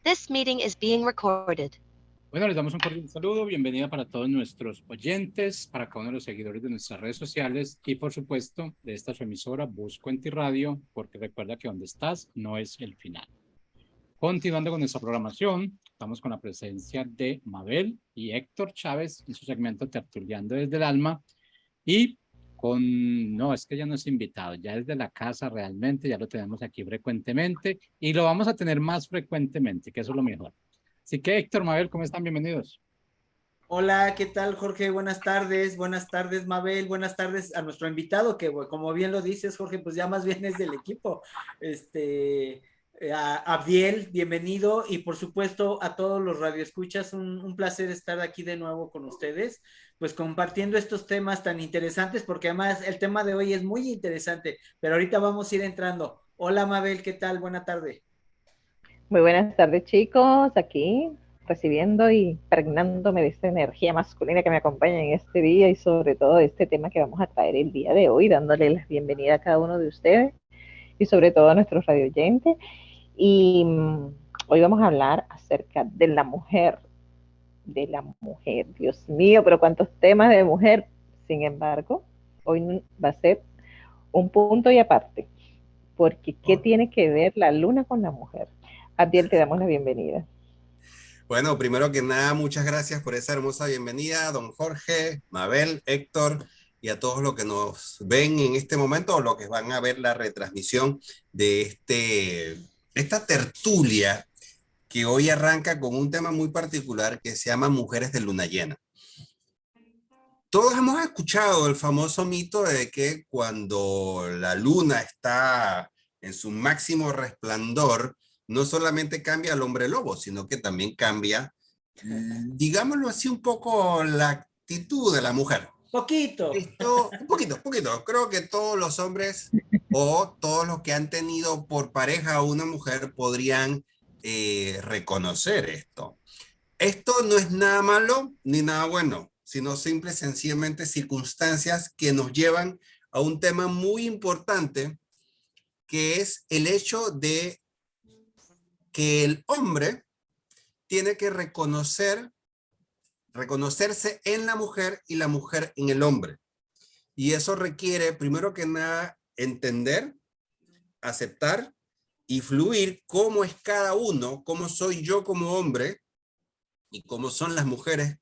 This meeting is being recorded. Bueno, les damos un cordial saludo, bienvenida para todos nuestros oyentes, para cada uno de los seguidores de nuestras redes sociales y por supuesto de esta su emisora Buscuenti Radio, porque recuerda que donde estás no es el final. Continuando con nuestra programación, estamos con la presencia de Mabel y Héctor Chávez en su segmento Tertuliando desde el Alma y no, es que ya no es invitado, ya es de la casa realmente, ya lo tenemos aquí frecuentemente y lo vamos a tener más frecuentemente, que eso es lo mejor. Así que Héctor, Mabel, ¿cómo están? Bienvenidos. Hola, ¿qué tal, Jorge? Buenas tardes, Mabel, buenas tardes a nuestro invitado, que como bien lo dices, Jorge, pues ya más bien es del equipo. A Abdiel, bienvenido, y por supuesto a todos los radioescuchas, un placer estar aquí de nuevo con ustedes, pues compartiendo estos temas tan interesantes, porque además el tema de hoy es muy interesante, pero ahorita vamos a ir entrando. Hola, Mabel, ¿qué tal? Buena tarde. Muy buenas tardes, chicos. Aquí recibiendo y impregnándome de esta energía masculina que me acompaña en este día y sobre todo de este tema que vamos a traer el día de hoy, dándole la bienvenida a cada uno de ustedes y sobre todo a nuestros radioyentes. Y hoy vamos a hablar acerca de la mujer. Dios mío, pero cuántos temas de mujer. Sin embargo, hoy va a ser un punto y aparte, porque ¿qué tiene que ver la luna con la mujer? Abdiel, te damos la bienvenida. Bueno, primero que nada, muchas gracias por esa hermosa bienvenida, don Jorge, Mabel, Héctor y a todos los que nos ven en este momento o los que van a ver la retransmisión de esta tertulia que hoy arranca con un tema muy particular que se llama Mujeres de Luna Llena. Todos hemos escuchado el famoso mito de que cuando la luna está en su máximo resplandor, no solamente cambia al hombre lobo, sino que también cambia, digámoslo así, un poco la actitud de la mujer. Poquito. Un poquito. Creo que todos los hombres o todos los que han tenido por pareja a una mujer podrían reconocer esto. Esto no es nada malo ni nada bueno, sino simple y sencillamente circunstancias que nos llevan a un tema muy importante, que es el hecho de que el hombre tiene que reconocerse en la mujer y la mujer en el hombre. Y eso requiere, primero que nada, entender, aceptar y fluir cómo es cada uno, cómo soy yo como hombre y cómo son las mujeres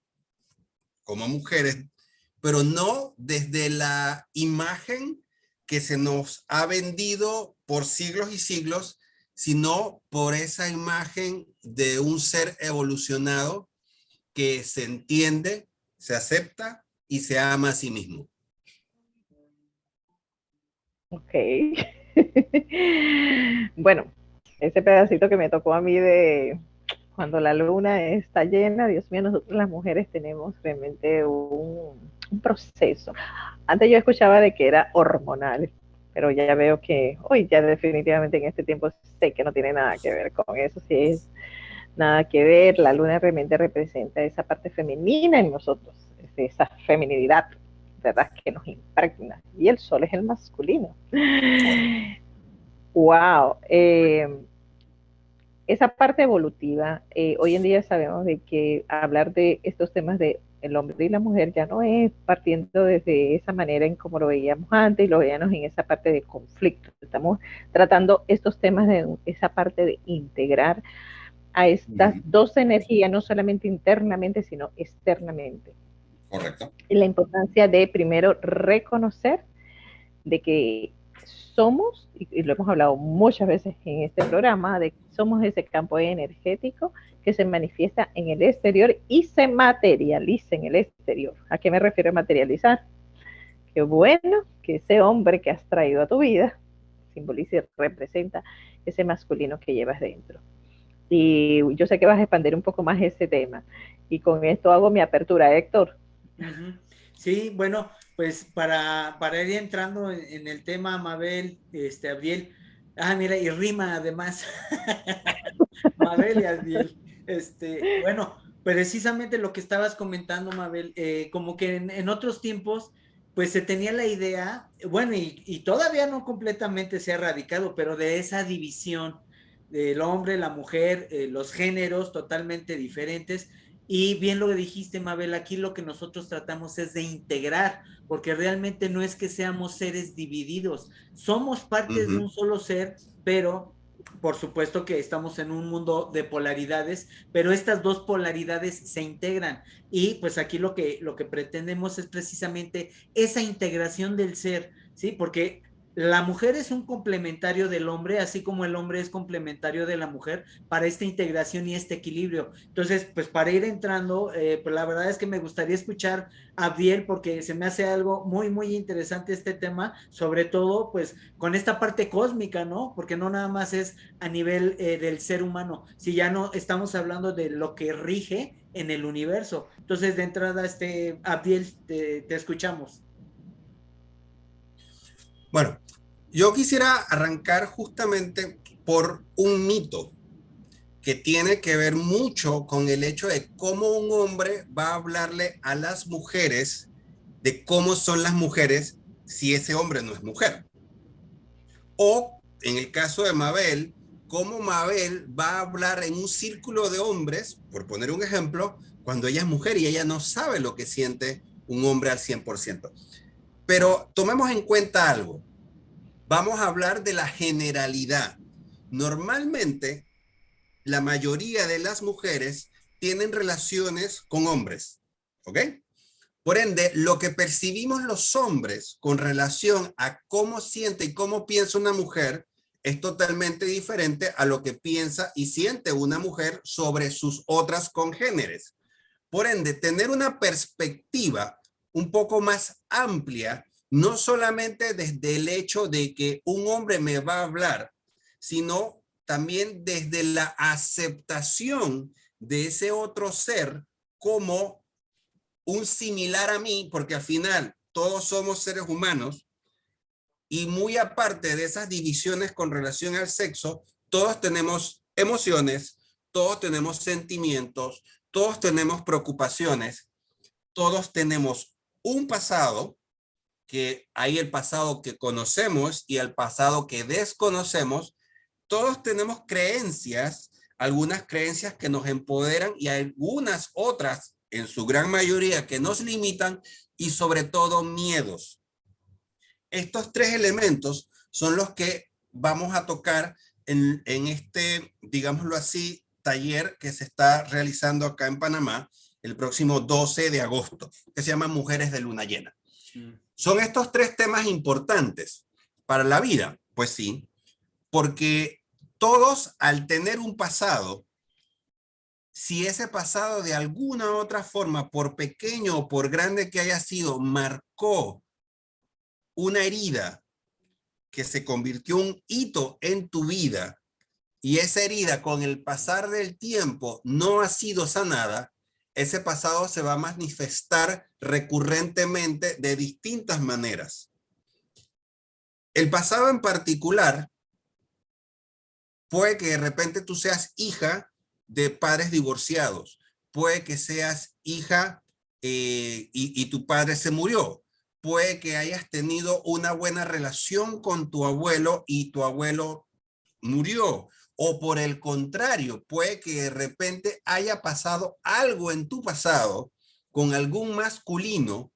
como mujeres, pero no desde la imagen que se nos ha vendido por siglos y siglos, sino por esa imagen de un ser evolucionado que se entiende, se acepta y se ama a sí mismo. Ok. Bueno, ese pedacito que me tocó a mí de cuando la luna está llena, Dios mío, nosotros las mujeres tenemos realmente un proceso. Antes yo escuchaba de que era hormonal, pero ya veo que hoy ya definitivamente en este tiempo sé que no tiene nada que ver con eso, sí es nada que ver, la luna realmente representa esa parte femenina en nosotros, esa feminidad, ¿verdad? Que nos impregna, y el sol es el masculino. Wow, esa parte evolutiva, hoy en día sabemos de que hablar de estos temas de el hombre y la mujer ya no es partiendo desde esa manera en como lo veíamos antes y lo veíamos en esa parte de conflicto. Estamos tratando estos temas de esa parte de integrar a estas dos energías, no solamente internamente, sino externamente. Correcto. Y la importancia de primero reconocer de que somos, y lo hemos hablado muchas veces en este programa, de que somos ese campo energético que se manifiesta en el exterior y se materializa en el exterior. ¿A qué me refiero a materializar? Qué bueno que ese hombre que has traído a tu vida simboliza y representa ese masculino que llevas dentro. Y yo sé que vas a expandir un poco más ese tema. Y con esto hago mi apertura, Héctor. Sí, bueno, pues para ir entrando en el tema, Mabel, Abdiel, mira, y rima además, Mabel y Abdiel, bueno, precisamente lo que estabas comentando, Mabel, como que en otros tiempos, pues se tenía la idea, bueno, y todavía no completamente se ha erradicado, pero de esa división el hombre, la mujer, los géneros totalmente diferentes. Y bien lo que dijiste, Mabel, aquí lo que nosotros tratamos es de integrar, porque realmente no es que seamos seres divididos, somos partes de un solo ser, pero por supuesto que estamos en un mundo de polaridades, pero estas dos polaridades se integran. Y pues aquí lo que pretendemos es precisamente esa integración del ser, ¿sí? Porque la mujer es un complementario del hombre, así como el hombre es complementario de la mujer para esta integración y este equilibrio. Entonces, pues para ir entrando, pues la verdad es que me gustaría escuchar a Abdiel porque se me hace algo muy, muy interesante este tema, sobre todo pues con esta parte cósmica, ¿no? Porque no nada más es a nivel del ser humano, si ya no estamos hablando de lo que rige en el universo. Entonces, de entrada, Abdiel, te escuchamos. Bueno, yo quisiera arrancar justamente por un mito que tiene que ver mucho con el hecho de cómo un hombre va a hablarle a las mujeres de cómo son las mujeres si ese hombre no es mujer. O en el caso de Mabel, cómo Mabel va a hablar en un círculo de hombres, por poner un ejemplo, cuando ella es mujer y ella no sabe lo que siente un hombre al 100%. Pero tomemos en cuenta algo. Vamos a hablar de la generalidad. Normalmente, la mayoría de las mujeres tienen relaciones con hombres, ¿ok? Por ende, lo que percibimos los hombres con relación a cómo siente y cómo piensa una mujer es totalmente diferente a lo que piensa y siente una mujer sobre sus otras congéneres. Por ende, tener una perspectiva un poco más amplia, no solamente desde el hecho de que un hombre me va a hablar, sino también desde la aceptación de ese otro ser como un similar a mí, porque al final todos somos seres humanos y muy aparte de esas divisiones con relación al sexo, todos tenemos emociones, todos tenemos sentimientos, todos tenemos preocupaciones, todos tenemos un pasado, que hay el pasado que conocemos y el pasado que desconocemos, todos tenemos creencias, algunas creencias que nos empoderan y algunas otras, en su gran mayoría, que nos limitan y sobre todo miedos. Estos tres elementos son los que vamos a tocar en este, digámoslo así, taller que se está realizando acá en Panamá el próximo 12 de agosto, que se llama Mujeres de Luna Llena. ¿Son estos tres temas importantes para la vida? Pues sí, porque todos al tener un pasado, si ese pasado de alguna u otra forma, por pequeño o por grande que haya sido, marcó una herida que se convirtió en un hito en tu vida y esa herida con el pasar del tiempo no ha sido sanada, ese pasado se va a manifestar recurrentemente de distintas maneras. El pasado en particular puede que de repente tú seas hija de padres divorciados, puede que seas hija y tu padre se murió, puede que hayas tenido una buena relación con tu abuelo y tu abuelo murió, o por el contrario, puede que de repente haya pasado algo en tu pasado con algún masculino,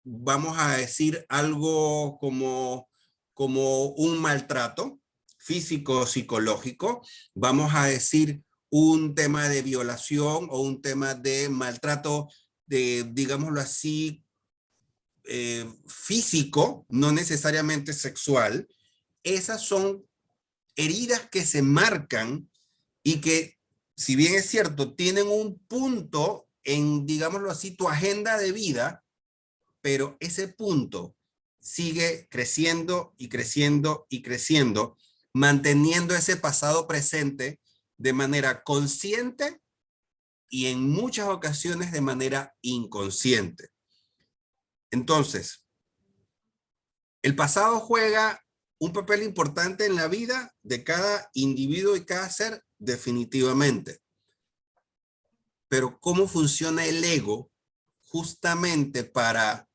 vamos a decir algo como un maltrato físico o psicológico, vamos a decir un tema de violación o un tema de maltrato, de, digámoslo así, físico, no necesariamente sexual. Esas son heridas que se marcan y que, si bien es cierto, tienen un punto en, digámoslo así, tu agenda de vida, pero ese punto sigue creciendo y creciendo y creciendo, manteniendo ese pasado presente de manera consciente y en muchas ocasiones de manera inconsciente. Entonces, el pasado juega un papel importante en la vida de cada individuo y cada ser, definitivamente. Pero ¿cómo funciona el ego justamente para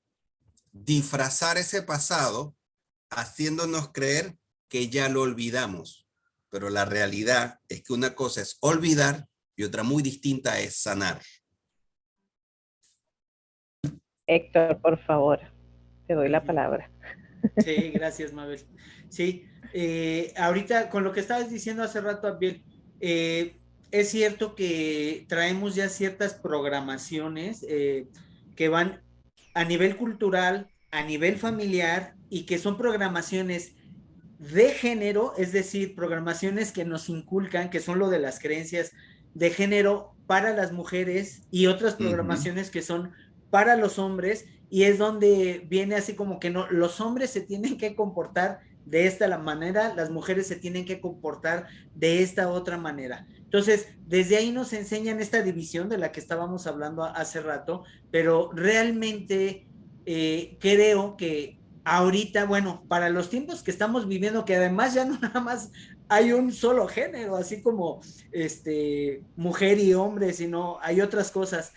disfrazar ese pasado, haciéndonos creer que ya lo olvidamos? pero la realidad es que una cosa es olvidar y otra muy distinta es sanar. Héctor, por favor, te doy la palabra. Sí, gracias, Mabel. Sí, ahorita con lo que estabas diciendo hace rato, Abiel, es cierto que traemos ya ciertas programaciones que van a nivel cultural, a nivel familiar, y que son programaciones de género, es decir, programaciones que nos inculcan, que son lo de las creencias de género para las mujeres, y otras programaciones que son para los hombres, y es donde viene así como que no, los hombres se tienen que comportar de esta la manera, las mujeres se tienen que comportar de esta otra manera. Entonces, desde ahí nos enseñan esta división de la que estábamos hablando hace rato, pero realmente creo que ahorita, bueno, para los tiempos que estamos viviendo, que además ya no nada más hay un solo género, así como mujer y hombre, sino hay otras cosas.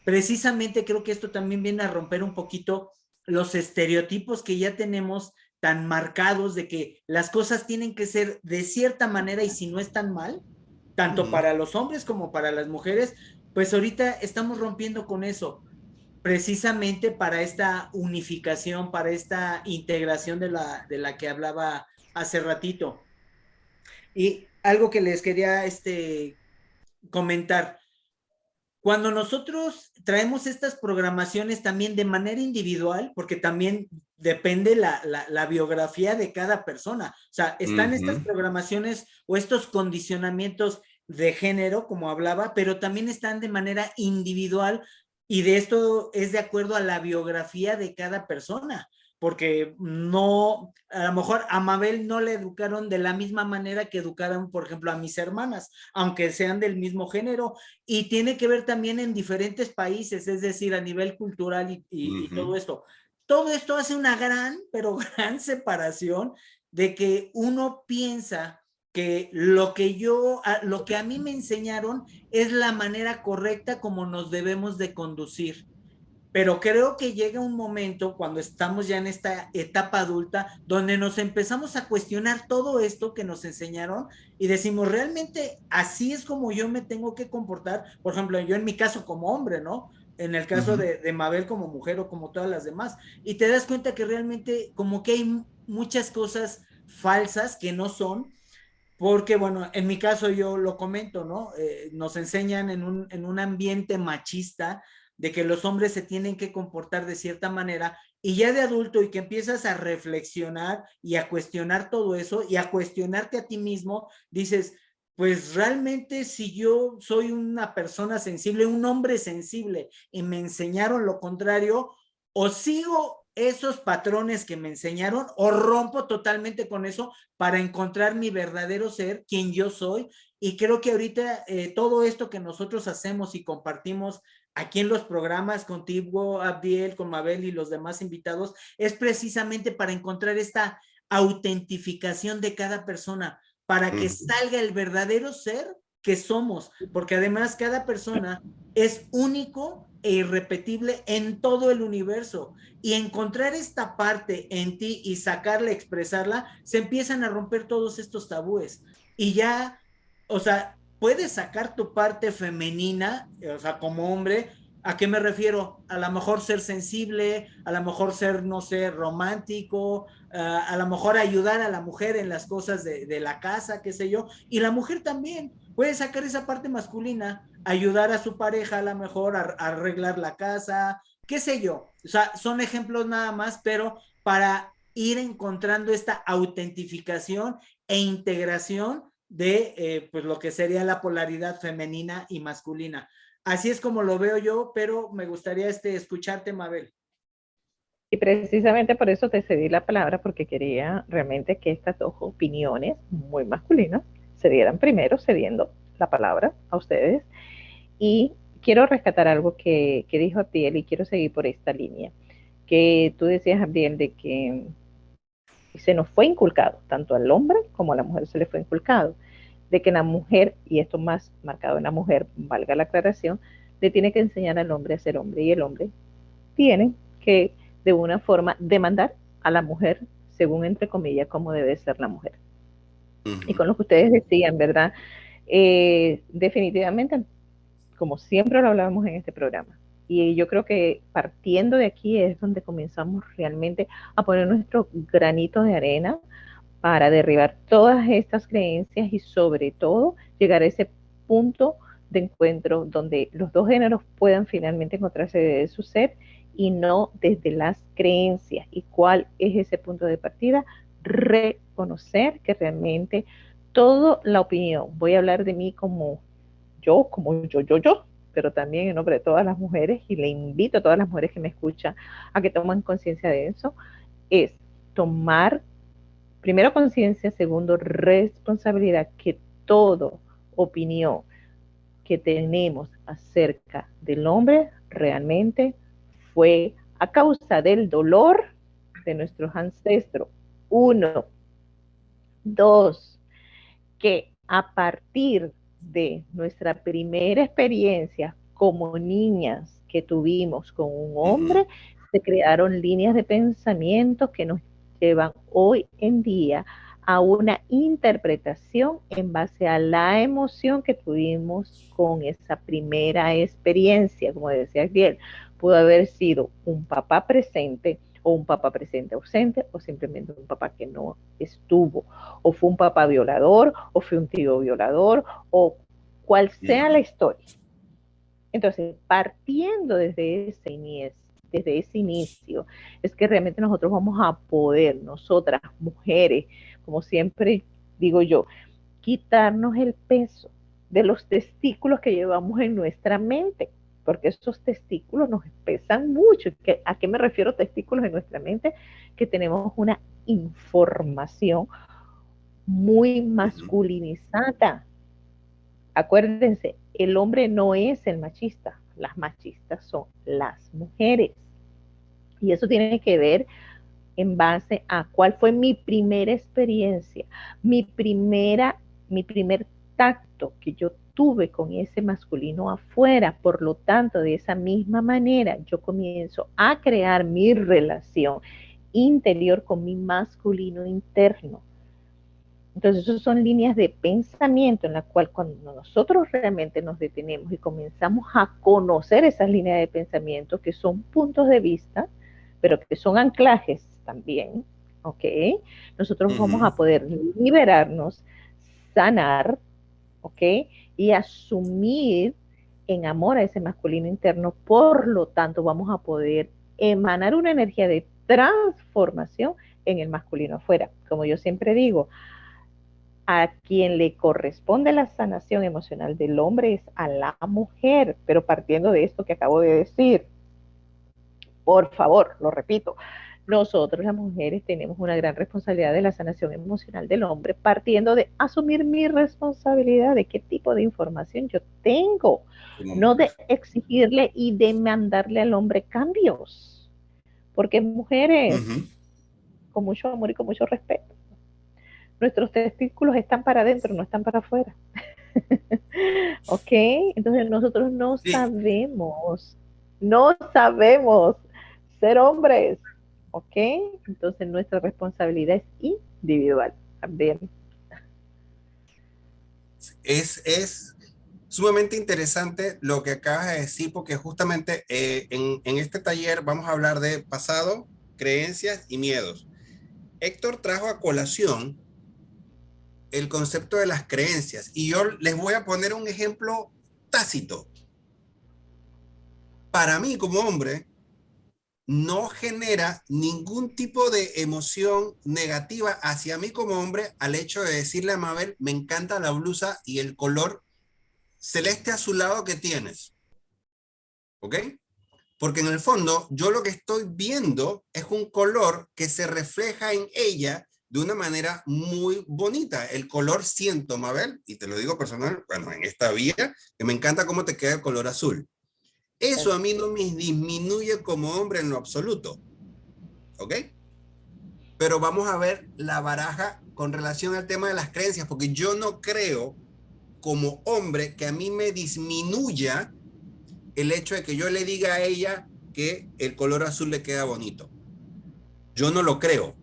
Precisamente creo que esto también viene a romper un poquito los estereotipos que ya tenemos tan marcados de que las cosas tienen que ser de cierta manera, y si no están mal, tanto para los hombres como para las mujeres, pues ahorita estamos rompiendo con eso, precisamente para esta unificación, para esta integración de la que hablaba hace ratito. Y algo que les quería comentar, cuando nosotros traemos estas programaciones también de manera individual, porque también depende la biografía de cada persona, o sea, están estas programaciones o estos condicionamientos de género, como hablaba, pero también están de manera individual, y de esto es de acuerdo a la biografía de cada persona, porque no, a lo mejor a Mabel no le educaron de la misma manera que educaron, por ejemplo, a mis hermanas, aunque sean del mismo género, y tiene que ver también en diferentes países, es decir, a nivel cultural y todo esto. Todo esto hace una gran, pero gran separación de que uno piensa que lo que a mí me enseñaron es la manera correcta como nos debemos de conducir. Pero creo que llega un momento cuando estamos ya en esta etapa adulta donde nos empezamos a cuestionar todo esto que nos enseñaron y decimos, ¿realmente así es como yo me tengo que comportar? Por ejemplo, yo en mi caso como hombre, ¿no? En el caso de Mabel como mujer o como todas las demás. Y te das cuenta que realmente como que hay muchas cosas falsas que no son, porque bueno, en mi caso yo lo comento, ¿no? Nos enseñan en un ambiente machista de que los hombres se tienen que comportar de cierta manera, y ya de adulto y que empiezas a reflexionar y a cuestionar todo eso y a cuestionarte a ti mismo, dices, pues realmente si yo soy una persona sensible, un hombre sensible, y me enseñaron lo contrario, o sigo esos patrones que me enseñaron o rompo totalmente con eso para encontrar mi verdadero ser, quien yo soy. Y creo que ahorita todo esto que nosotros hacemos y compartimos aquí en los programas contigo, Abdiel, con Mabel y los demás invitados, es precisamente para encontrar esta autentificación de cada persona, para que salga el verdadero ser que somos, porque además cada persona es único e irrepetible en todo el universo, y encontrar esta parte en ti y sacarla, expresarla, se empiezan a romper todos estos tabúes, y ya, o sea, puedes sacar tu parte femenina, o sea, como hombre. ¿A qué me refiero? A lo mejor ser sensible, a lo mejor ser, no sé, romántico, a lo mejor ayudar a la mujer en las cosas de la casa, qué sé yo, y la mujer también puede sacar esa parte masculina, ayudar a su pareja a lo mejor a arreglar la casa, qué sé yo, o sea, son ejemplos nada más, pero para ir encontrando esta autentificación e integración de pues lo que sería la polaridad femenina y masculina. Así es como lo veo yo, pero me gustaría escucharte, Mabel. Y precisamente por eso te cedí la palabra, porque quería realmente que estas dos opiniones muy masculinas se dieran primero, cediendo la palabra a ustedes. Y quiero rescatar algo que dijo Abdiel, y quiero seguir por esta línea. Que tú decías, Abdiel, de que se nos fue inculcado, tanto al hombre como a la mujer se le fue inculcado, de que la mujer, y esto más marcado en la mujer, valga la aclaración, le tiene que enseñar al hombre a ser hombre, y el hombre tiene que de una forma demandar a la mujer según, entre comillas, cómo debe ser la mujer. y con lo que ustedes decían, ¿verdad? Definitivamente, como siempre lo hablábamos en este programa, y yo creo que partiendo de aquí es donde comenzamos realmente a poner nuestro granito de arena para derribar todas estas creencias y sobre todo llegar a ese punto de encuentro donde los dos géneros puedan finalmente encontrarse desde su ser y no desde las creencias. ¿Y cuál es ese punto de partida? Reconocer que realmente toda la opinión, voy a hablar de mí como yo, pero también en nombre de todas las mujeres, y le invito a todas las mujeres que me escuchan a que tomen conciencia de eso, es tomar primero conciencia, segundo responsabilidad, que toda opinión que tenemos acerca del hombre realmente fue a causa del dolor de nuestros ancestros. Uno. Dos, que a partir de nuestra primera experiencia como niñas que tuvimos con un hombre, se crearon líneas de pensamiento que nos llevan hoy en día a una interpretación en base a la emoción que tuvimos con esa primera experiencia. Como decía Ariel, pudo haber sido un papá presente o un papá presente ausente o simplemente un papá que no estuvo, o fue un papá violador o fue un tío violador o cual sea la historia. Entonces, partiendo desde ese inicio, es que realmente nosotros vamos a poder, nosotras mujeres, como siempre digo yo, quitarnos el peso de los testículos que llevamos en nuestra mente, porque esos testículos nos pesan mucho. ¿A qué me refiero testículos en nuestra mente? Que tenemos una información muy masculinizada. Acuérdense, el hombre no es el machista, las machistas son las mujeres. Y eso tiene que ver en base a cuál fue mi primera experiencia, mi primer tacto que yo tuve con ese masculino afuera. Por lo tanto, de esa misma manera, yo comienzo a crear mi relación interior con mi masculino interno. Entonces, esas son líneas de pensamiento en la cual cuando nosotros realmente nos detenemos y comenzamos a conocer esas líneas de pensamiento, que son puntos de vista, pero que son anclajes también, ¿ok? Nosotros vamos a poder liberarnos, sanar, ¿ok? Y asumir en amor a ese masculino interno. Por lo tanto, vamos a poder emanar una energía de transformación en el masculino afuera. Como yo siempre digo, a quien le corresponde la sanación emocional del hombre es a la mujer, pero partiendo de esto que acabo de decir, por favor, lo repito, nosotros las mujeres tenemos una gran responsabilidad de la sanación emocional del hombre, partiendo de asumir mi responsabilidad de qué tipo de información yo tengo, no de exigirle y demandarle al hombre cambios, porque mujeres, con mucho amor y con mucho respeto, nuestros testículos están para adentro, no están para afuera. ¿Ok? Entonces nosotros no sabemos ser hombres. ¿Ok? Entonces nuestra responsabilidad es individual también. Es sumamente interesante lo que acabas de decir, porque justamente en este taller vamos a hablar de pasado, creencias y miedos. Héctor trajo a colación el concepto de las creencias y yo les voy a poner un ejemplo tácito. Para mí como hombre, no genera ningún tipo de emoción negativa hacia mí como hombre al hecho de decirle a Mabel, me encanta la blusa y el color celeste azulado que tienes. ¿Ok? Porque en el fondo yo lo que estoy viendo es un color que se refleja en ella de una manera muy bonita. El color siento, Mabel, y te lo digo personal, bueno, en esta vía, que me encanta cómo te queda el color azul. Eso a mí no me disminuye como hombre en lo absoluto. ¿Ok? Pero vamos a ver la baraja con relación al tema de las creencias, porque yo no creo como hombre que a mí me disminuya el hecho de que yo le diga a ella que el color azul le queda bonito. Yo no lo creo.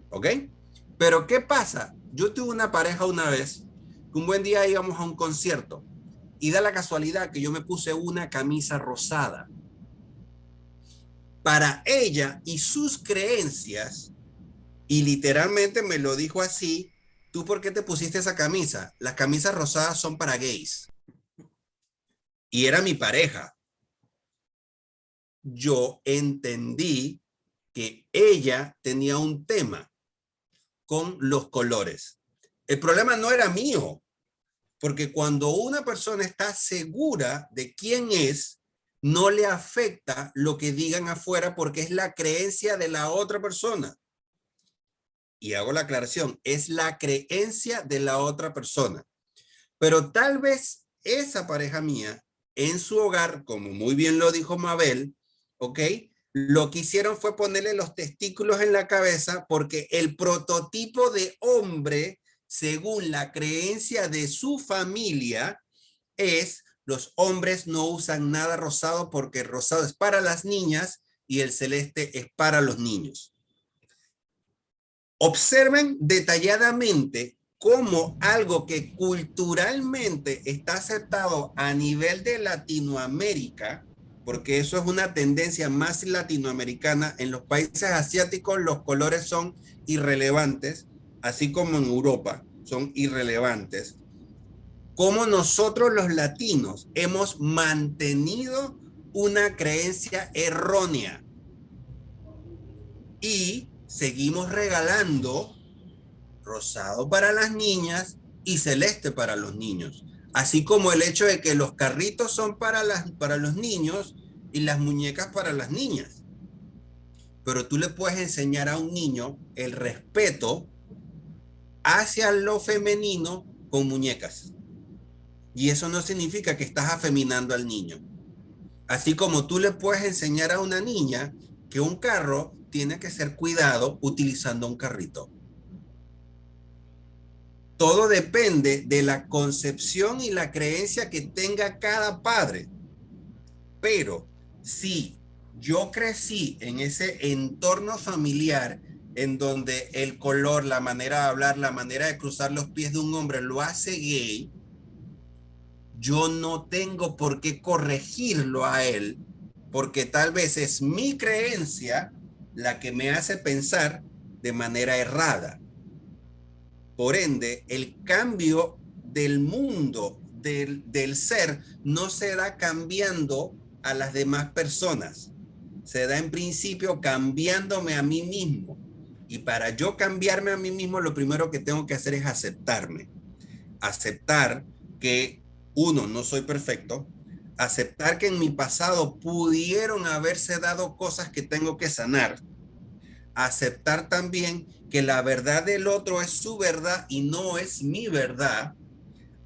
¿Ok? Pero ¿qué pasa? Yo tuve una pareja una vez, que un buen día íbamos a un concierto y da la casualidad que yo me puse una camisa rosada. Para ella y sus creencias, y literalmente me lo dijo así, ¿tú por qué te pusiste esa camisa? Las camisas rosadas son para gays. Y era mi pareja. Yo entendí que ella tenía un tema con los colores. El problema no era mío, porque cuando una persona está segura de quién es, no le afecta lo que digan afuera porque es la creencia de la otra persona. Y hago la aclaración, es la creencia de la otra persona. Pero tal vez esa pareja mía, en su hogar, como muy bien lo dijo Mabel, ¿ok? Lo que hicieron fue ponerle los testículos en la cabeza porque el prototipo de hombre, según la creencia de su familia, es los hombres no usan nada rosado porque el rosado es para las niñas y el celeste es para los niños. Observen detalladamente cómo algo que culturalmente está aceptado a nivel de Latinoamérica, porque eso es una tendencia más latinoamericana, en los países asiáticos los colores son irrelevantes, así como en Europa son irrelevantes. Cómo nosotros los latinos hemos mantenido una creencia errónea y seguimos regalando rosado para las niñas y celeste para los niños. Así como el hecho de que los carritos son para los niños y las muñecas para las niñas. Pero tú le puedes enseñar a un niño el respeto hacia lo femenino con muñecas. Y eso no significa que estás afeminando al niño. Así como tú le puedes enseñar a una niña que un carro tiene que ser cuidado utilizando un carrito. Todo depende de la concepción y la creencia que tenga cada padre. Pero si yo crecí en ese entorno familiar en donde el color, la manera de hablar, la manera de cruzar los pies de un hombre lo hace gay, yo no tengo por qué corregirlo a él, porque tal vez es mi creencia la que me hace pensar de manera errada. Por ende, el cambio del mundo, del ser, no se da cambiando a las demás personas. Se da en principio cambiándome a mí mismo. Y para yo cambiarme a mí mismo, lo primero que tengo que hacer es aceptarme. Aceptar que, uno, no soy perfecto. Aceptar que en mi pasado pudieron haberse dado cosas que tengo que sanar. Aceptar también que la verdad del otro es su verdad y no es mi verdad.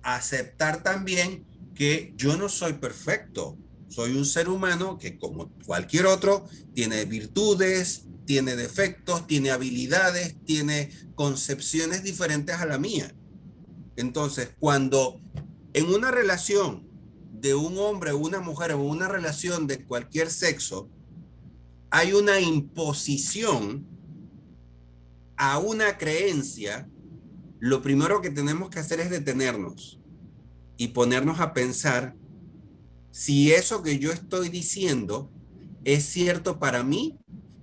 Aceptar también que yo no soy perfecto. Soy un ser humano que, como cualquier otro, tiene virtudes, tiene defectos, tiene habilidades, tiene concepciones diferentes a la mía. Entonces, cuando en una relación de un hombre o una mujer o una relación de cualquier sexo, hay una imposición a una creencia, lo primero que tenemos que hacer es detenernos y ponernos a pensar si eso que yo estoy diciendo es cierto para mí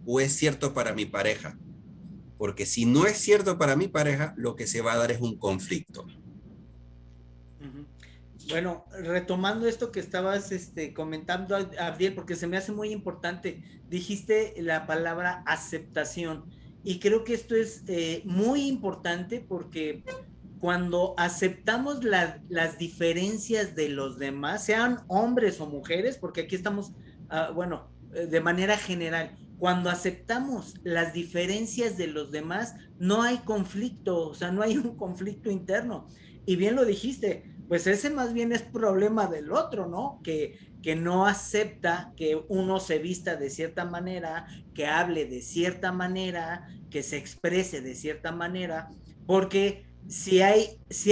o es cierto para mi pareja. Porque si no es cierto para mi pareja, lo que se va a dar es un conflicto. Bueno, retomando esto que estabas comentando, Abdiel, porque se me hace muy importante, dijiste la palabra aceptación, y creo que esto es muy importante porque cuando aceptamos las diferencias de los demás, sean hombres o mujeres, porque aquí estamos, de manera general, cuando aceptamos las diferencias de los demás, no hay conflicto, o sea, no hay un conflicto interno. Y bien lo dijiste, pues ese más bien es problema del otro, ¿no? Que no acepta que uno se vista de cierta manera, que hable de cierta manera, que se exprese de cierta manera, porque si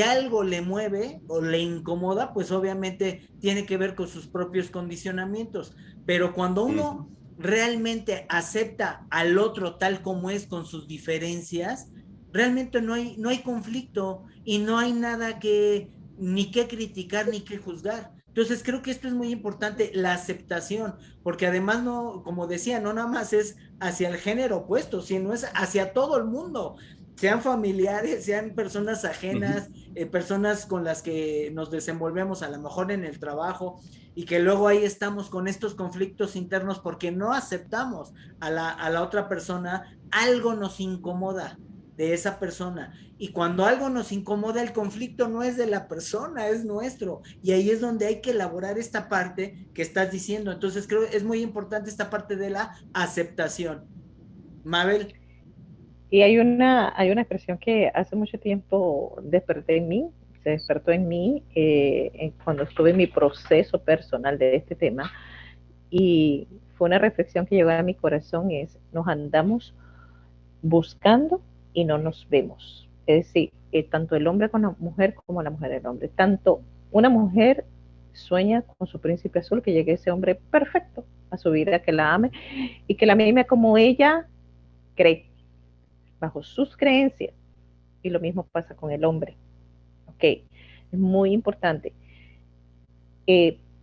algo le mueve o le incomoda, pues obviamente tiene que ver con sus propios condicionamientos. Pero cuando uno realmente acepta al otro tal como es con sus diferencias, realmente no hay conflicto y no hay nada que ni que criticar ni que juzgar. Entonces creo que esto es muy importante, la aceptación, porque además no, como decía, no nada más es hacia el género opuesto, sino es hacia todo el mundo, sean familiares, sean personas ajenas, personas con las que nos desenvolvemos a lo mejor en el trabajo, y que luego ahí estamos con estos conflictos internos porque no aceptamos a la otra persona, algo nos incomoda de esa persona. Y cuando algo nos incomoda, el conflicto no es de la persona, es nuestro. Y ahí es donde hay que elaborar esta parte que estás diciendo. Entonces creo que es muy importante esta parte de la aceptación. Mabel. Y hay una expresión que hace mucho tiempo desperté en mí, se despertó en mí cuando estuve en mi proceso personal de este tema, y fue una reflexión que llegó a mi corazón, es: nos andamos buscando y no nos vemos. Es decir, tanto el hombre con la mujer como la mujer el hombre. Tanto una mujer sueña con su príncipe azul, que llegue ese hombre perfecto a su vida, que la ame y que la mime como ella cree, bajo sus creencias. Y lo mismo pasa con el hombre. Ok, es muy importante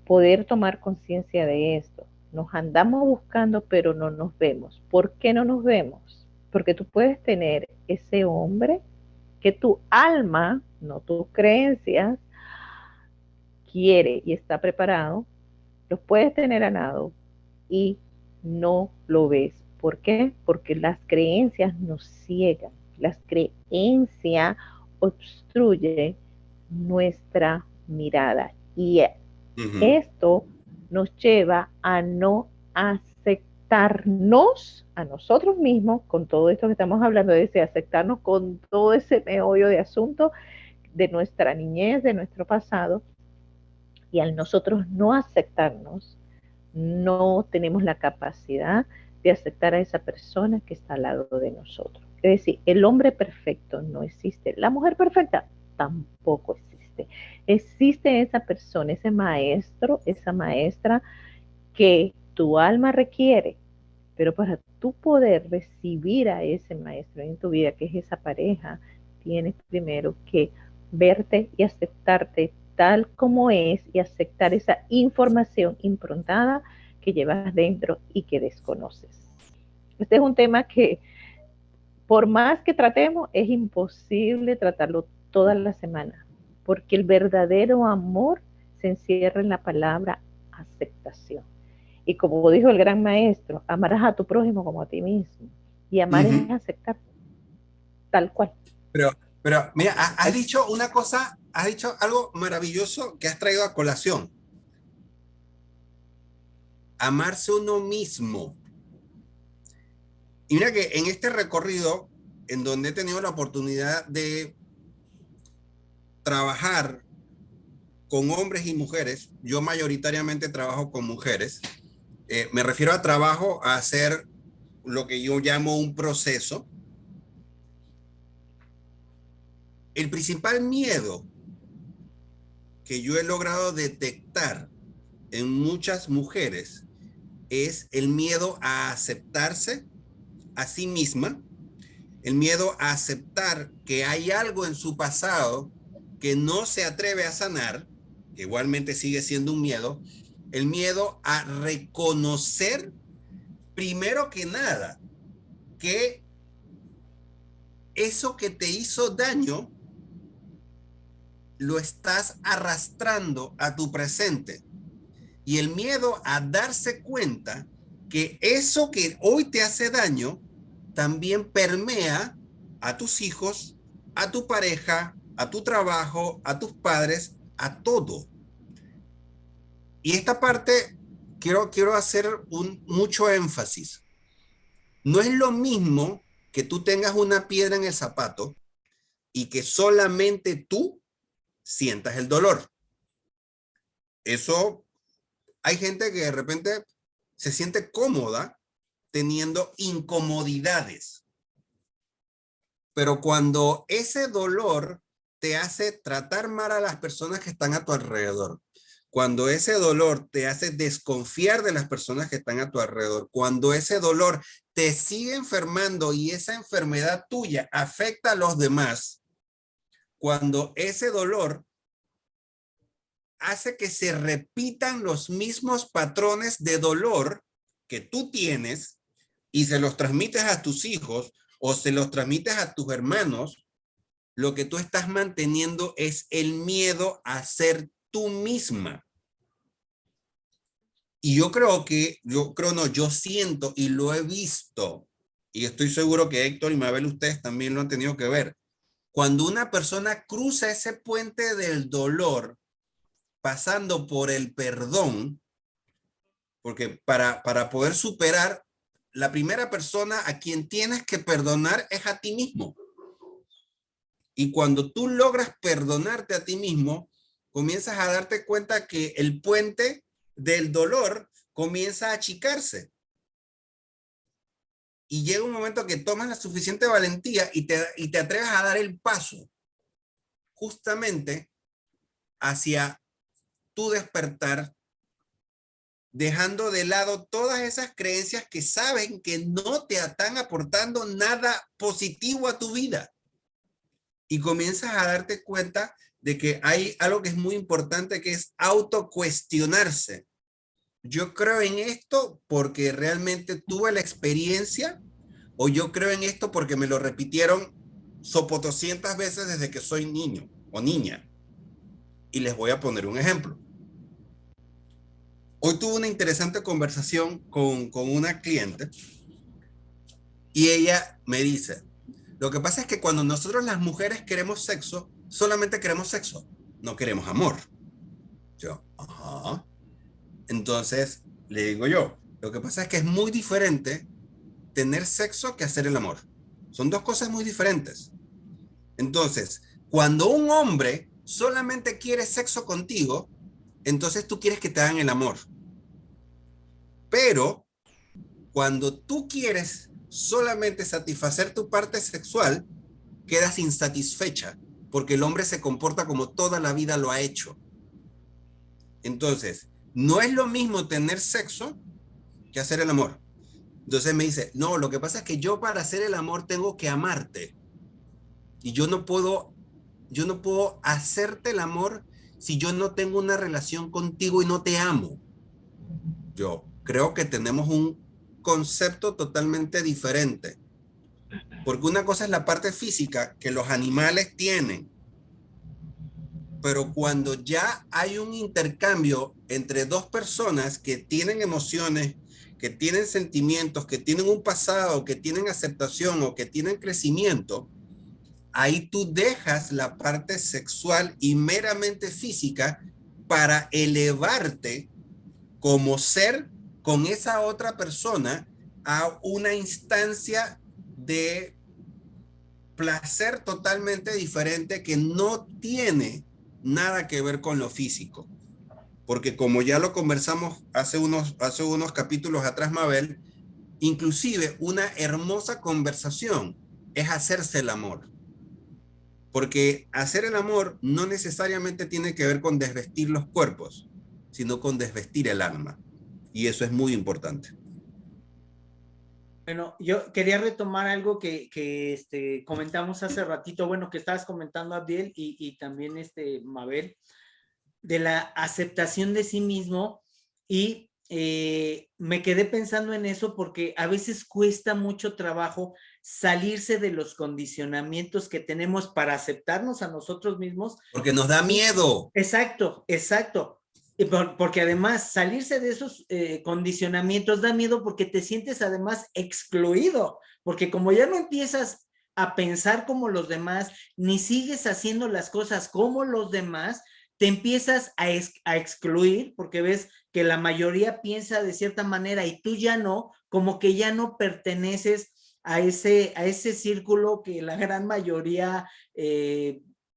poder tomar conciencia de esto. Nos andamos buscando, pero no nos vemos. ¿Por qué no nos vemos? Porque tú puedes tener ese hombre que tu alma, no tus creencias, quiere y está preparado, lo puedes tener a nado y no lo ves. ¿Por qué? Porque las creencias nos ciegan. Las creencias obstruyen nuestra mirada y esto nos lleva a no aceptarnos a nosotros mismos con todo esto que estamos hablando, de aceptarnos con todo ese meollo de asunto de nuestra niñez, de nuestro pasado. Y al nosotros no aceptarnos, no tenemos la capacidad de aceptar a esa persona que está al lado de nosotros. Es decir, el hombre perfecto no existe, la mujer perfecta tampoco existe. Existe esa persona, ese maestro, esa maestra que tu alma requiere, pero para tú poder recibir a ese maestro en tu vida, que es esa pareja, tienes primero que verte y aceptarte tal como es y aceptar esa información improntada que llevas dentro y que desconoces. Este es un tema que, por más que tratemos, es imposible tratarlo toda la semana, porque el verdadero amor se encierra en la palabra aceptación. Y como dijo el gran maestro, amarás a tu prójimo como a ti mismo. Y amar es aceptar tal cual. Pero mira, has dicho una cosa, has dicho algo maravilloso que has traído a colación. Amarse uno mismo. Y mira que en este recorrido, en donde he tenido la oportunidad de trabajar con hombres y mujeres, yo mayoritariamente trabajo con mujeres. Me refiero a trabajo, a hacer lo que yo llamo un proceso. El principal miedo que yo he logrado detectar en muchas mujeres es el miedo a aceptarse a sí misma, el miedo a aceptar que hay algo en su pasado que no se atreve a sanar, que igualmente sigue siendo un miedo, el miedo a reconocer, primero que nada, que eso que te hizo daño lo estás arrastrando a tu presente. Y el miedo a darse cuenta que eso que hoy te hace daño también permea a tus hijos, a tu pareja, a tu trabajo, a tus padres, a todo. Y esta parte quiero hacer mucho énfasis. No es lo mismo que tú tengas una piedra en el zapato y que solamente tú sientas el dolor. Eso, hay gente que de repente se siente cómoda teniendo incomodidades. Pero cuando ese dolor te hace tratar mal a las personas que están a tu alrededor, cuando ese dolor te hace desconfiar de las personas que están a tu alrededor, cuando ese dolor te sigue enfermando y esa enfermedad tuya afecta a los demás, cuando ese dolor hace que se repitan los mismos patrones de dolor que tú tienes y se los transmites a tus hijos o se los transmites a tus hermanos, lo que tú estás manteniendo es el miedo a ser tú misma. Y yo siento y lo he visto, y estoy seguro que Héctor y Mabel, ustedes también lo han tenido que ver. Cuando una persona cruza ese puente del dolor, pasando por el perdón, porque para poder superar, la primera persona a quien tienes que perdonar es a ti mismo. Y cuando tú logras perdonarte a ti mismo, comienzas a darte cuenta que el puente del dolor comienza a achicarse. Y llega un momento que tomas la suficiente valentía y te atreves a dar el paso justamente hacia tu despertar, dejando de lado todas esas creencias que saben que no te están aportando nada positivo a tu vida. Y comienzas a darte cuenta de que hay algo que es muy importante, que es autocuestionarse. Yo creo en esto porque realmente tuve la experiencia, o yo creo en esto porque me lo repitieron sopotoscientas veces desde que soy niño o niña. Y les voy a poner un ejemplo. Hoy tuve una interesante conversación con una cliente y ella me dice, lo que pasa es que cuando nosotros las mujeres queremos sexo, solamente queremos sexo, no queremos amor. Yo, ajá. Entonces, le digo yo, lo que pasa es que es muy diferente tener sexo que hacer el amor. Son dos cosas muy diferentes. Entonces, cuando un hombre solamente quiere sexo contigo, entonces tú quieres que te hagan el amor. Pero cuando tú quieres solamente satisfacer tu parte sexual, quedas insatisfecha, porque el hombre se comporta como toda la vida lo ha hecho. Entonces, no es lo mismo tener sexo que hacer el amor. Entonces me dice, no, lo que pasa es que yo para hacer el amor tengo que amarte. Y yo no puedo hacerte el amor si yo no tengo una relación contigo y no te amo. Yo creo que tenemos un concepto totalmente diferente. Porque una cosa es la parte física que los animales tienen. Pero cuando ya hay un intercambio entre dos personas que tienen emociones, que tienen sentimientos, que tienen un pasado, que tienen aceptación o que tienen crecimiento, ahí tú dejas la parte sexual y meramente física para elevarte como ser con esa otra persona a una instancia de placer totalmente diferente que no tiene nada que ver con lo físico. Porque como ya lo conversamos hace unos capítulos atrás, Mabel, inclusive una hermosa conversación es hacerse el amor. Porque hacer el amor no necesariamente tiene que ver con desvestir los cuerpos, sino con desvestir el alma. Y eso es muy importante. Bueno, yo quería retomar algo que comentamos hace ratito, bueno, que estabas comentando, Abdiel, y también Mabel, de la aceptación de sí mismo, y me quedé pensando en eso porque a veces cuesta mucho trabajo salirse de los condicionamientos que tenemos para aceptarnos a nosotros mismos. Porque nos da miedo. Exacto, exacto. Porque además salirse de esos condicionamientos da miedo porque te sientes además excluido, porque como ya no empiezas a pensar como los demás, ni sigues haciendo las cosas como los demás, te empiezas a excluir porque ves que la mayoría piensa de cierta manera y tú ya no, como que ya no perteneces a ese círculo que la gran mayoría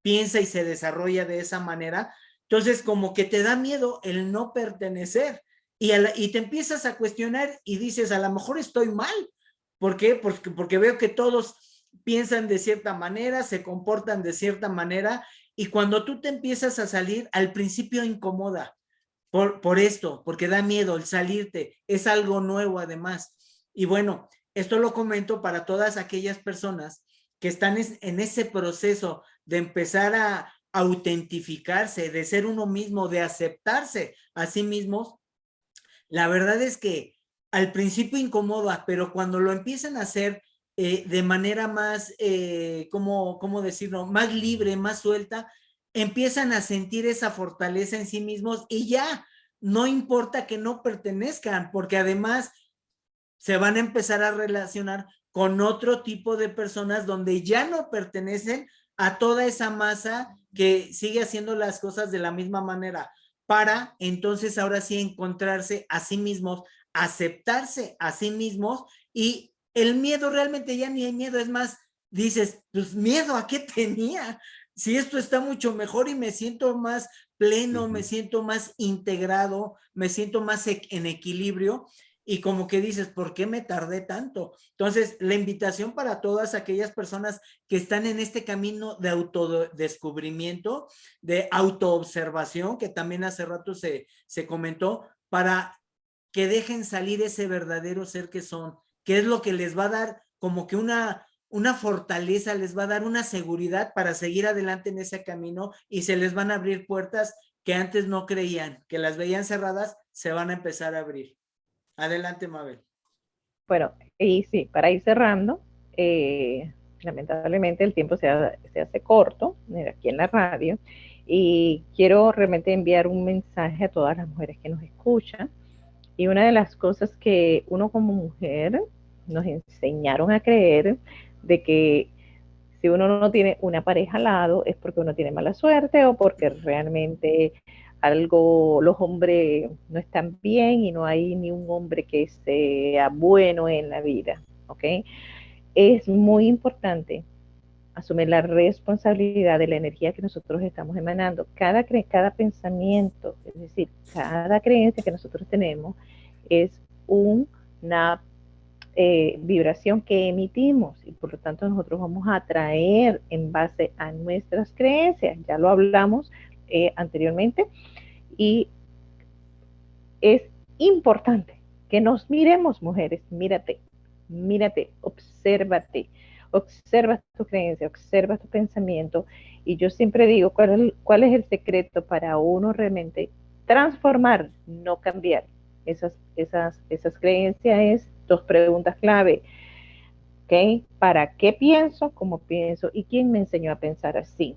piensa y se desarrolla de esa manera. Entonces, como que te da miedo el no pertenecer y te empiezas a cuestionar y dices, a lo mejor estoy mal. ¿Por qué? Porque veo que todos piensan de cierta manera, se comportan de cierta manera y cuando tú te empiezas a salir, al principio incomoda, por esto, porque da miedo el salirte, es algo nuevo además. Y bueno, esto lo comento para todas aquellas personas que están en ese proceso de empezar a autentificarse, de ser uno mismo, de aceptarse a sí mismos. La verdad es que al principio incomoda, pero cuando lo empiezan a hacer de manera más, ¿cómo decirlo? Más libre, más suelta, empiezan a sentir esa fortaleza en sí mismos y ya, no importa que no pertenezcan, porque además se van a empezar a relacionar con otro tipo de personas donde ya no pertenecen a toda esa masa que sigue haciendo las cosas de la misma manera, para entonces ahora sí encontrarse a sí mismos, aceptarse a sí mismos, y el miedo realmente ya ni hay miedo, es más, dices, pues miedo, ¿a qué tenía? Si esto está mucho mejor y me siento más pleno, me siento más integrado, me siento más en equilibrio, y como que dices, ¿por qué me tardé tanto? Entonces, la invitación para todas aquellas personas que están en este camino de autodescubrimiento, de autoobservación, que también hace rato se comentó, para que dejen salir ese verdadero ser que son, que es lo que les va a dar como que una fortaleza, les va a dar una seguridad para seguir adelante en ese camino, y se les van a abrir puertas que antes no creían, que las veían cerradas, se van a empezar a abrir. Adelante, Mabel. Bueno, y sí, para ir cerrando, lamentablemente el tiempo se hace corto aquí en la radio, y quiero realmente enviar un mensaje a todas las mujeres que nos escuchan. Y una de las cosas que uno como mujer nos enseñaron a creer, de que si uno no tiene una pareja al lado es porque uno tiene mala suerte, o porque realmente los hombres no están bien y no hay ni un hombre que sea bueno en la vida, ¿ok? Es muy importante asumir la responsabilidad de la energía que nosotros estamos emanando. Cada pensamiento, es decir, cada creencia que nosotros tenemos es una vibración que emitimos, y por lo tanto nosotros vamos a atraer en base a nuestras creencias. Ya lo hablamos anteriormente, y es importante que nos miremos, mujeres. Mírate, observa tu creencia, observa tu pensamiento. Y yo siempre digo, ¿cuál es el secreto para uno realmente transformar, no cambiar esas creencias? Es 2 preguntas clave. ¿Ok? ¿Para qué pienso? ¿Cómo pienso? ¿Y quién me enseñó a pensar así?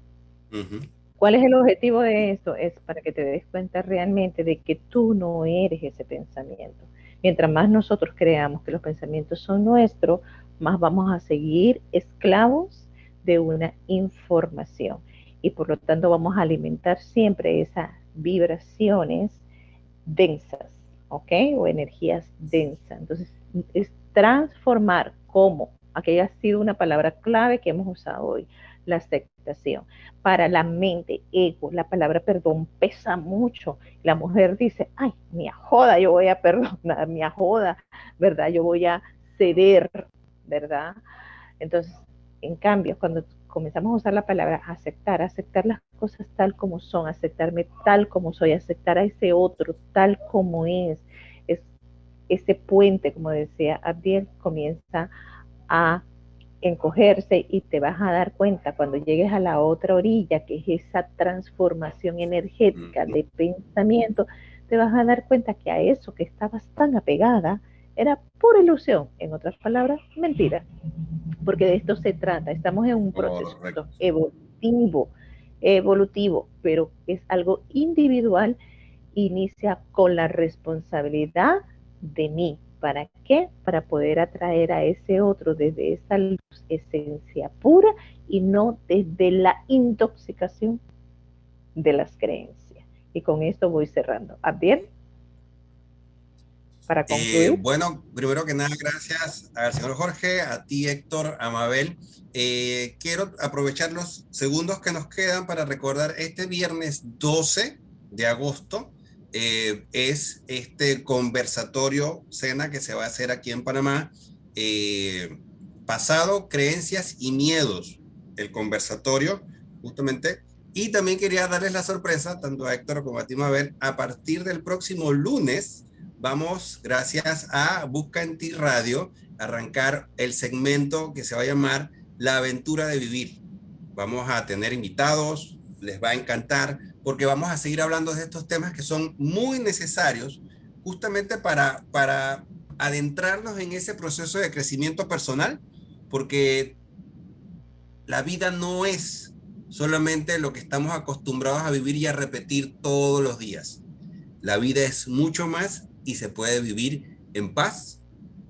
¿Cuál es el objetivo de esto? Es para que te des cuenta realmente de que tú no eres ese pensamiento. Mientras más nosotros creamos que los pensamientos son nuestros, más vamos a seguir esclavos de una información. Y por lo tanto vamos a alimentar siempre esas vibraciones densas, ¿ok? O energías densas. Entonces, es transformar. ¿Cómo? Aquella ha sido una palabra clave que hemos usado hoy, la aceptación. Para la mente, ego, la palabra perdón pesa mucho. La mujer dice, ay, ni a joda yo voy a perdonar, ni a joda, ¿verdad? Yo voy a ceder, ¿verdad? Entonces, en cambio, cuando comenzamos a usar la palabra aceptar las cosas tal como son, aceptarme tal como soy, aceptar a ese otro tal como es ese puente, como decía Abdiel, comienza a encogerse, y te vas a dar cuenta cuando llegues a la otra orilla, que es esa transformación energética de pensamiento, te vas a dar cuenta que a eso que estabas tan apegada era pura ilusión, en otras palabras, mentira, porque de esto se trata. Estamos en un proceso evolutivo, pero es algo individual. Inicia con la responsabilidad de mí. ¿Para qué? Para poder atraer a ese otro desde esa luz, esencia pura, y no desde la intoxicación de las creencias. Y con esto voy cerrando. ¿Abdiel? Para concluir. Bueno, primero que nada, gracias al señor Jorge, a ti, Héctor, a Mabel. Quiero aprovechar los segundos que nos quedan para recordar este viernes 12 de agosto. Es este conversatorio cena que se va a hacer aquí en Panamá, pasado, creencias y miedos. El conversatorio justamente Y también quería darles la sorpresa, tanto a Héctor como a ti, Mabel, a partir del próximo lunes, vamos, gracias a Busca en Ti Radio, a arrancar el segmento que se va a llamar La Aventura de Vivir. Vamos a tener invitados, les va a encantar, porque vamos a seguir hablando de estos temas que son muy necesarios justamente para adentrarnos en ese proceso de crecimiento personal, porque la vida no es solamente lo que estamos acostumbrados a vivir y a repetir todos los días. La vida es mucho más y se puede vivir en paz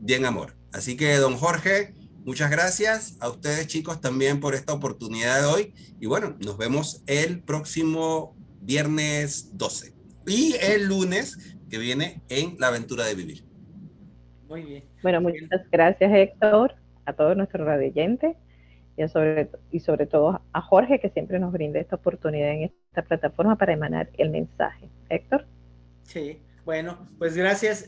y en amor. Así que, don Jorge, muchas gracias a ustedes, chicos, también por esta oportunidad de hoy. Y bueno, nos vemos el próximo viernes 12 y el lunes que viene en La Aventura de Vivir. Muy bien. Bueno, muchas gracias, Héctor, a todos nuestros radioyentes y sobre todo a Jorge, que siempre nos brinda esta oportunidad en esta plataforma para emanar el mensaje. Héctor. Sí, bueno, pues gracias,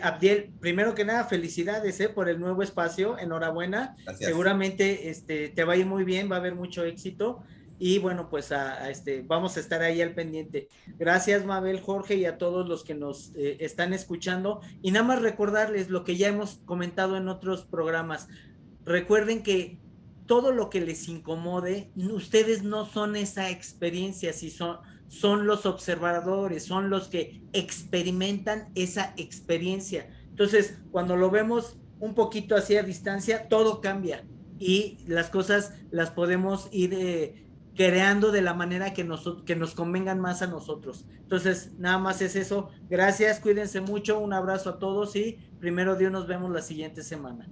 Abdiel. Primero que nada, felicidades por el nuevo espacio, enhorabuena. Gracias. Seguramente te va a ir muy bien, va a haber mucho éxito. Y bueno, pues vamos a estar ahí al pendiente. Gracias, Mabel, Jorge, y a todos los que nos están escuchando. Y nada más recordarles lo que ya hemos comentado en otros programas. Recuerden que todo lo que les incomode, ustedes no son esa experiencia, si son los observadores, son los que experimentan esa experiencia. Entonces, cuando lo vemos un poquito así a distancia, todo cambia y las cosas las podemos ir creando de la manera que nos convengan más a nosotros. Entonces, nada más es eso. Gracias, cuídense mucho, un abrazo a todos y primero Dios, nos vemos la siguiente semana.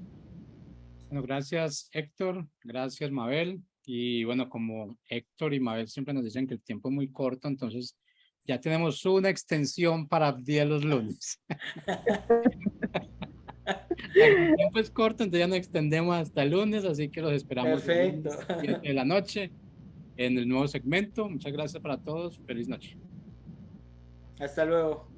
Bueno, gracias, Héctor. Gracias, Mabel. Y bueno, como Héctor y Mabel siempre nos dicen que el tiempo es muy corto, entonces ya tenemos una extensión para Abdiel los lunes. El tiempo es corto, entonces ya nos extendemos hasta el lunes, así que los esperamos. Perfecto. El lunes, 7 de la noche en el nuevo segmento. Muchas gracias para todos. Feliz noche. Hasta luego.